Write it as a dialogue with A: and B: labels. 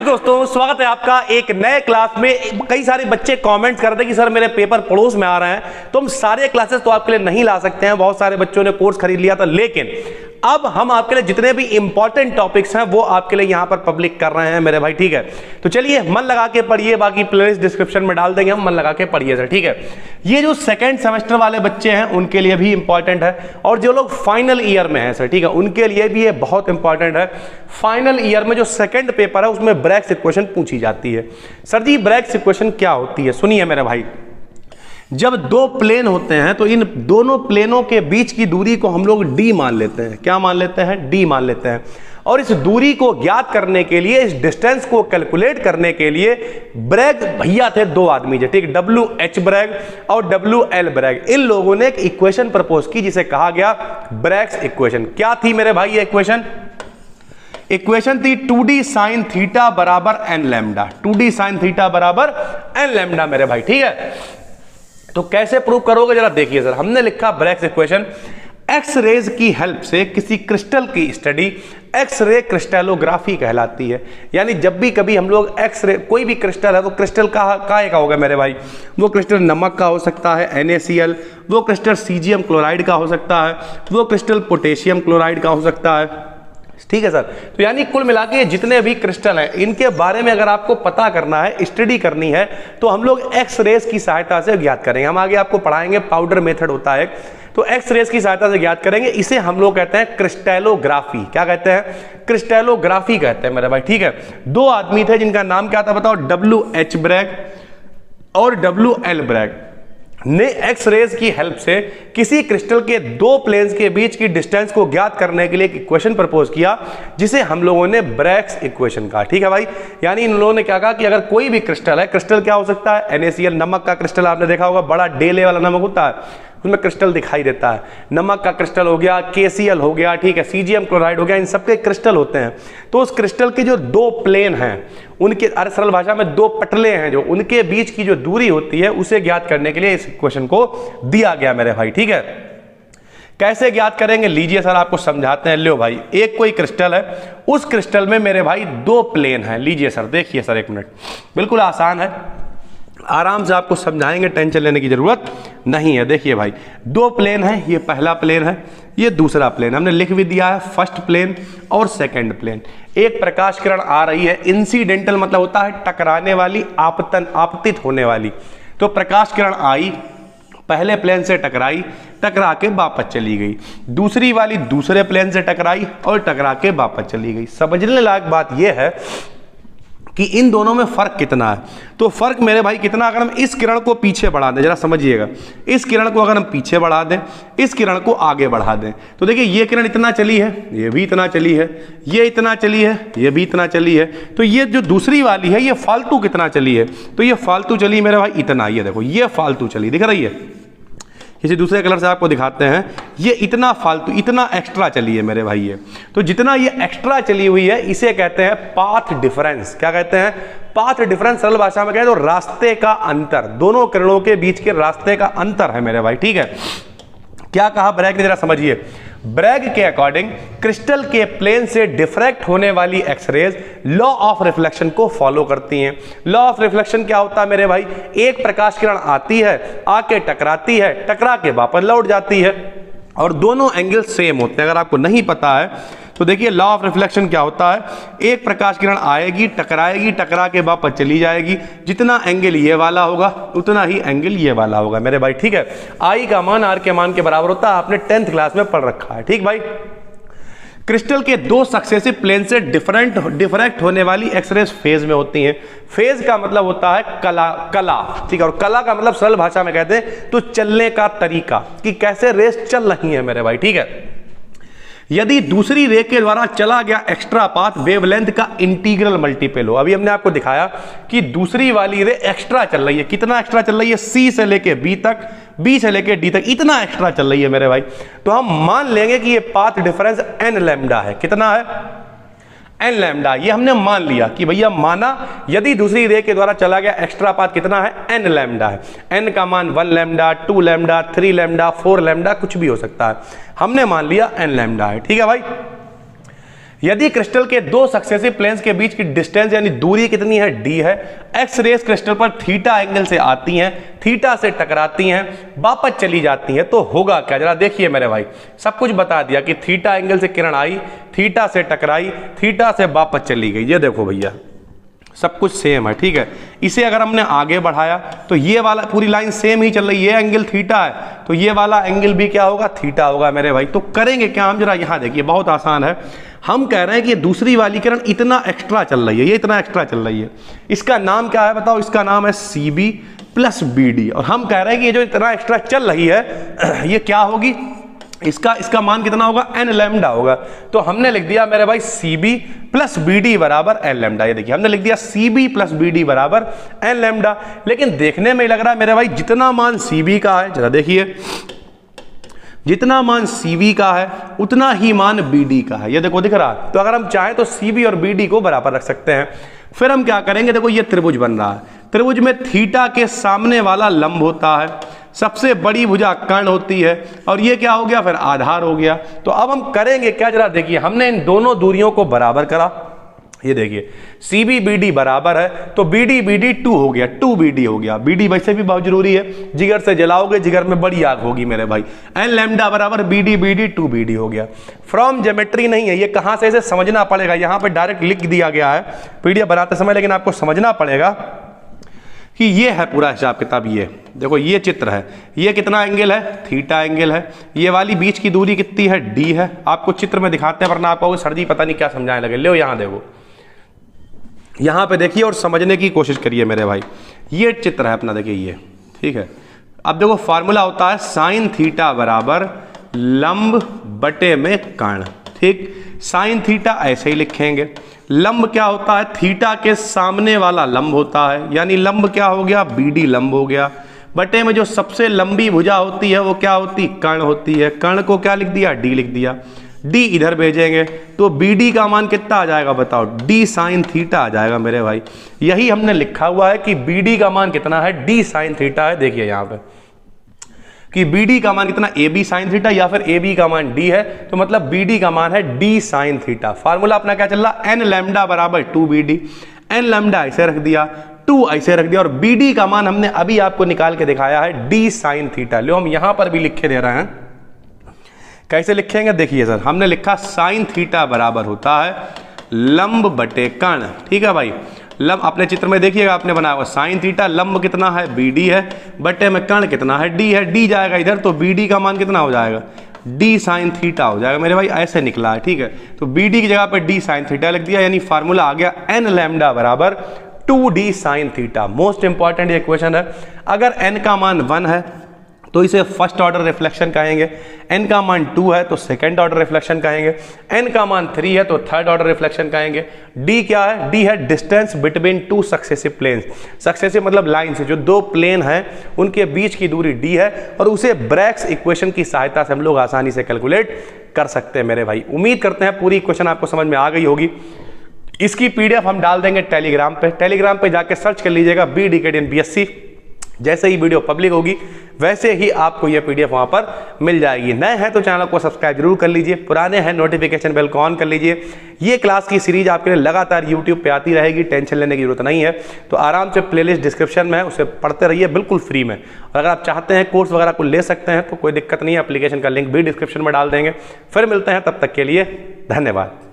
A: दोस्तों स्वागत है आपका एक नए क्लास में। कई सारे बच्चे कमेंट करते हैं कि सर मेरे पेपर पड़ोस में आ रहे हैं, तो हम सारे क्लासेस तो आपके लिए नहीं ला सकते हैं। बहुत सारे बच्चों ने कोर्स खरीद लिया था, लेकिन अब हम आपके लिए जितने भी इंपॉर्टेंट टॉपिक्स हैं वो आपके लिए यहां पर पब्लिक कर रहे हैं मेरे भाई, ठीक है। तो चलिए मन लगा के पढ़िए, बाकी प्लेलिस्ट डिस्क्रिप्शन में डाल देंगे, हम मन लगा के पढ़िए सर, ठीक है। ये जो सेकंड सेमेस्टर वाले बच्चे हैं उनके लिए भी इंपॉर्टेंट है, और जो लोग फाइनल ईयर में हैं सर, ठीक है, उनके लिए भी ये बहुत इंपॉर्टेंट है। फाइनल ईयर में जो सेकंड पेपर है उसमें ब्रैकेट इक्वेशन पूछी जाती है। सर जी ब्रैकेट इक्वेशन क्या होती है, सुनिए मेरे भाई। जब दो प्लेन होते हैं तो इन दोनों प्लेनों के बीच की दूरी को हम लोग d मान लेते हैं। क्या मान लेते हैं? d मान लेते हैं। और इस दूरी को ज्ञात करने के लिए, इस डिस्टेंस को कैलकुलेट करने के लिए ब्रैग भैया थे दो आदमी जो, ठीक, WH ब्रैग और WL ब्रैग। इन लोगों ने एक इक्वेशन प्रपोज की जिसे कहा गया ब्रैग्स इक्वेशन। क्या थी मेरे भाई ये इक्वेशन? इक्वेशन थी 2d साइन थीटा बराबर n lambda. 2d sine theta बराबर n लैम्डा मेरे भाई, ठीक है। तो कैसे प्रूव करोगे जरा देखिए सर। हमने लिखा ब्रैग्स इक्वेशन, एक्स रेज की हेल्प से किसी क्रिस्टल की स्टडी एक्स रे क्रिस्टलोग्राफी कहलाती है। यानी जब भी कभी हम लोग एक्स रे, कोई भी क्रिस्टल है वो क्रिस्टल का होगा मेरे भाई, वो क्रिस्टल नमक का हो सकता है NaCl, वो क्रिस्टल सीजियम क्लोराइड का हो सकता है, वो क्रिस्टल पोटेशियम क्लोराइड का हो सकता है, ठीक है सर। तो यानी कुल मिला के जितने भी क्रिस्टल हैं इनके बारे में अगर आपको पता करना है, स्टडी करनी है, तो हम लोग एक्स रेज की सहायता से ज्ञात करेंगे। हम आगे आपको पढ़ाएंगे, पाउडर मेथड होता है, तो एक्स रेज की सहायता से ज्ञात करेंगे। इसे हम लोग कहते हैं क्रिस्टलोग्राफी। क्या कहते हैं? क्रिस्टलोग्राफी कहते हैं मेरे भाई, ठीक है। दो आदमी थे जिनका नाम क्या था बताओ? WH ब्रैग और WL ब्रैग ने एक्स रेज की हेल्प से किसी क्रिस्टल के दो प्लेन्स के बीच की डिस्टेंस को ज्ञात करने के लिए एक इक्वेशन प्रपोज किया जिसे हम लोगों ने ब्रैग्स इक्वेशन कहा, ठीक है भाई। यानी इन लोगों ने क्या कहा कि अगर कोई भी क्रिस्टल है, क्रिस्टल क्या हो सकता है? NaCl, नमक का क्रिस्टल आपने देखा होगा, बड़ा डेले वाला नमक होता है, उसमें क्रिस्टल दिखाई देता है। नमक का क्रिस्टल हो गया, KCl हो गया, ठीक है, सीजियम क्लोराइड हो गया, इन सबके क्रिस्टल होते हैं। तो उस क्रिस्टल के जो दो प्लेन हैं उनके, सरल भाषा में दो पटले हैं, जो उनके बीच की जो दूरी होती है उसे ज्ञात करने के लिए इस इक्वेशन को दिया गया मेरे भाई, ठीक है। कैसे ज्ञात करेंगे लीजिए सर आपको समझाते हैं। लो भाई, एक कोई क्रिस्टल है, उस क्रिस्टल में मेरे भाई दो प्लेन हैं। लीजिए सर, देखिए सर, एक मिनट, बिल्कुल आसान है, आराम से आपको समझाएंगे, टेंशन लेने की जरूरत नहीं है। देखिए भाई, दो प्लेन है, ये पहला प्लेन है, ये दूसरा प्लेन। हमने लिख भी दिया है फर्स्ट प्लेन और सेकंड प्लेन। एक प्रकाश किरण आ रही है, इंसिडेंटल मतलब होता है टकराने वाली, आपतित होने वाली। तो प्रकाश किरण आई, पहले प्लेन से टकराई, टकरा के वापस चली गई। दूसरी वाली दूसरे प्लेन से टकराई और टकरा के वापस चली गई। समझने लायक बात यह है कि इन दोनों में फर्क कितना है। तो फर्क मेरे भाई कितना, अगर हम इस किरण को पीछे बढ़ा दें, जरा समझिएगा, इस किरण को अगर हम पीछे बढ़ा दें, इस किरण को आगे बढ़ा दें, तो देखिए ये किरण इतना चली है, ये भी इतना चली है, ये इतना चली है, ये भी इतना चली है। तो ये जो दूसरी वाली है ये फालतू कितना चली है? तो ये फालतू चली मेरे भाई इतना, ये देखो ये फालतू चली, दिख रही है। किसी दूसरे कलर से आपको दिखाते हैं, ये इतना फालतू, इतना एक्स्ट्रा चली है मेरे भाई ये। तो जितना ये एक्स्ट्रा चली हुई है इसे कहते हैं पाथ डिफरेंस। क्या कहते हैं? Path difference. सरल भाषा में कहें तो रास्ते का अंतर, दोनों किरणों के बीच के रास्ते का अंतर है मेरे भाई, ठीक है। क्या कहा ब्रैग ने, जरा समझिए। ब्रैग के अकॉर्डिंग क्रिस्टल के प्लेन से डिफ्रैक्ट होने वाली एक्सरेज लॉ ऑफ रिफ्लेक्शन को फॉलो करती हैं। लॉ ऑफ रिफ्लेक्शन क्या होता है मेरे भाई? एक प्रकाश किरण आती है, आके टकराती है, टकरा के वापस लौट जाती है, और दोनों एंगल सेम होते हैं। अगर आपको नहीं पता है तो देखिए लॉ ऑफ रिफ्लेक्शन क्या होता है। एक प्रकाश किरण आएगी, टकराएगी, टकरा के वापस चली जाएगी। जितना एंगल ये वाला होगा उतना ही एंगल ये वाला होगा मेरे भाई, ठीक है। आई का मान आर के मान के बराबर होता है, आपने 10th क्लास में पढ़ रखा है, ठीक भाई। क्रिस्टल के दो सक्सेसिव प्लेन से डिफरेक्ट होने वाली एक्सरेज फेज में होती हैं। फेज का मतलब होता है कला, ठीक है, और कला का मतलब सरल भाषा में कहते हैं तो चलने का तरीका, कि कैसे रेस चल रही है मेरे भाई, ठीक है। यदि दूसरी रे के द्वारा चला गया एक्स्ट्रा पाथ वेवलेंथ का इंटीग्रल मल्टीपल हो। अभी हमने आपको दिखाया कि दूसरी वाली रे एक्स्ट्रा चल रही है। कितना एक्स्ट्रा चल रही है? C से लेके B तक, B से लेके D तक, इतना एक्स्ट्रा चल रही है मेरे भाई। तो हम मान लेंगे कि ये पाथ डिफरेंस n लैम्डा है। कितना है? n lambda. ये हमने मान लिया कि भैया, माना यदि दूसरी रे के द्वारा चला गया एक्स्ट्रा पाथ कितना है? n लैम्डा है। n का मान 1 लैम्डा, 2 लैम्डा, 3 लैम्डा, 4 लैम्डा, कुछ भी हो सकता है। हमने मान लिया n लैम्डा है, ठीक है भाई। यदि क्रिस्टल के दो सक्सेसिव प्लेन्स के बीच की डिस्टेंस यानी दूरी कितनी है, डी है, एक्स रेस क्रिस्टल पर थीटा एंगल से आती हैं, थीटा से टकराती हैं, वापस चली जाती हैं, तो होगा क्या, जरा देखिए मेरे भाई। सब कुछ बता दिया कि थीटा एंगल से किरण आई, थीटा से टकराई, थीटा से वापस चली गई। ये देखो भैया सब कुछ सेम है, ठीक है। इसे अगर हमने आगे बढ़ाया तो ये वाला पूरी लाइन सेम ही चल रही है, ये एंगल थीटा है तो ये वाला एंगल भी क्या होगा, थीटा होगा मेरे भाई। तो करेंगे क्या हम, जरा यहाँ देखिए, बहुत आसान है। हम कह रहे हैं कि ये दूसरी वाली किरण इतना एक्स्ट्रा चल रही है, ये इतना एक्स्ट्रा चल रही है, इसका नाम क्या है बताओ, इसका नाम है CB प्लस BD। और हम कह रहे हैं कि ये जो इतना एक्स्ट्रा चल रही है ये क्या होगी, इसका मान कितना होगा, n लैम्डा होगा। तो हमने लिख दिया मेरे भाई CB प्लस BD बराबर n लैम्डा। ये देखिए हमने लिख दिया CB प्लस BD बराबर n लैम्डा। लेकिन देखने में लग रहा है मेरे भाई जितना मान CB का है, जरा देखिए, जितना मान CB का है उतना ही मान BD का है, ये देखो दिख रहा है। तो अगर हम चाहें तो CB और BD को बराबर रख सकते हैं। फिर हम क्या करेंगे, देखो ये त्रिभुज बन रहा है, त्रिभुज में थीटा के सामने वाला लंब होता है, सबसे बड़ी भुजा कर्ण होती है, और ये क्या हो गया, फिर आधार हो गया। तो अब हम करेंगे क्या, जरा देखिए, हमने इन दोनों दूरियों को बराबर करा। ये देखिए CB BD बराबर है तो BD BD 2 हो गया, 2 BD हो गया। BD वैसे भी बहुत जरूरी है, जिगर से जलाओगे जिगर में बड़ी आग होगी मेरे भाई। n लैम्डा बराबर BD BD 2 BD हो गया। फ्रॉम ज्योमेट्री नहीं है, ये कहां से इसे समझना पड़ेगा, यहां पे डायरेक्ट लिख दिया गया है PDF बनाते समय, लेकिन आपको समझना पड़ेगा कि ये है पूरा हिसाब किताब। ये देखो ये चित्र है, ये कितना एंगल है, थीटा एंगल है, ये वाली बीच की दूरी कितनी है, D है। आपको चित्र में दिखाते हैं वरना आप कहोगे सर जी पता नहीं क्या समझाने लगे। लो यहाँ देखो, यहाँ पे देखिए और समझने की कोशिश करिए मेरे भाई। ये चित्र है अपना, देखिए ये, ठीक है। अब देखो फार्मूला होता है साइन थीटा बराबर लंब बटे में कर्ण, ठीक। साइन थीटा ऐसे ही लिखेंगे, लंब क्या होता है, थीटा के सामने वाला लंब होता है, यानी लंब क्या हो गया, BD लंब हो गया, बटे में जो सबसे लंबी भुजा होती है वो क्या होती, कर्ण होती है। कर्ण को क्या लिख दिया, D लिख दिया। D इधर भेजेंगे तो BD का मान कितना आ जाएगा बताओ, D साइन थीटा आ जाएगा मेरे भाई। यही हमने लिखा हुआ है कि BD का मान कितना है, D साइन थीटा है। देखिए यहाँ पे कि BD का मान कितना, AB साइन थीटा, या फिर AB का मान D है, तो मतलब BD का मान है D साइन थीटा। फार्मूला अपना क्या चल रहा, n लैम्डा बराबर 2 BD। n लैम्डा ऐसे रख दिया, 2 ऐसे रख दिया, और BD का मान हमने अभी आपको निकाल के दिखाया है D साइन थीटा। लो हम यहां पर भी लिखे दे रहे हैं, कैसे लिखेंगे देखिए सर, हमने लिखा साइन थीटा बराबर होता है लंब बटे कर्ण, ठीक है भाई। लंब अपने चित्र में देखिएगा आपने बनाया हुआ, साइन थीटा लंब कितना है, BD है, बटे में कर्ण कितना है, D है। D जाएगा इधर तो BD का मान कितना हो जाएगा, D साइन थीटा हो जाएगा मेरे भाई। ऐसे निकला है, ठीक है। तो BD की जगह पे D साइन थीटा लिख दिया, यानी फार्मूला आ गया n लैम्डा बराबर 2D sine theta. Most important ये क्वेश्चन है। अगर n का मान 1 है तो इसे फर्स्ट ऑर्डर रिफ्लेक्शन कहेंगे, n का मान 2 है तो सेकंड ऑर्डर रिफ्लेक्शन कहेंगे, n का मान 3 है तो थर्ड ऑर्डर रिफ्लेक्शन कहेंगे। D क्या है, D है distance between 2 successive planes. Successive मतलब लाइन से जो 2 प्लेन हैं उनके बीच की दूरी D है, और उसे ब्रैग्स इक्वेशन की सहायता से हम लोग आसानी से कैलकुलेट कर सकते हैं मेरे भाई। उम्मीद करते हैं पूरी इक्वेशन आपको समझ में आ गई होगी। इसकी PDF हम डाल देंगे टेलीग्राम पे, टेलीग्राम पे जाके सर्च कर लीजिएगा BDKD BSc। जैसे ही वीडियो पब्लिक होगी वैसे ही आपको यह PDF वहां पर मिल जाएगी। नए हैं तो चैनल को सब्सक्राइब जरूर कर लीजिए, पुराने हैं नोटिफिकेशन बेल को ऑन कर लीजिए। ये क्लास की सीरीज आपके लिए लगातार YouTube पे आती रहेगी, टेंशन लेने की जरूरत नहीं है। तो आराम से प्लेलिस्ट डिस्क्रिप्शन में है, उसे पढ़ते रहिए बिल्कुल फ्री में। और अगर आप चाहते हैं कोर्स वगैरह को ले सकते हैं तो कोई दिक्कत नहीं है, एप्लीकेशन का लिंक भी डिस्क्रिप्शन में डाल देंगे। फिर मिलते हैं, तब तक के लिए धन्यवाद।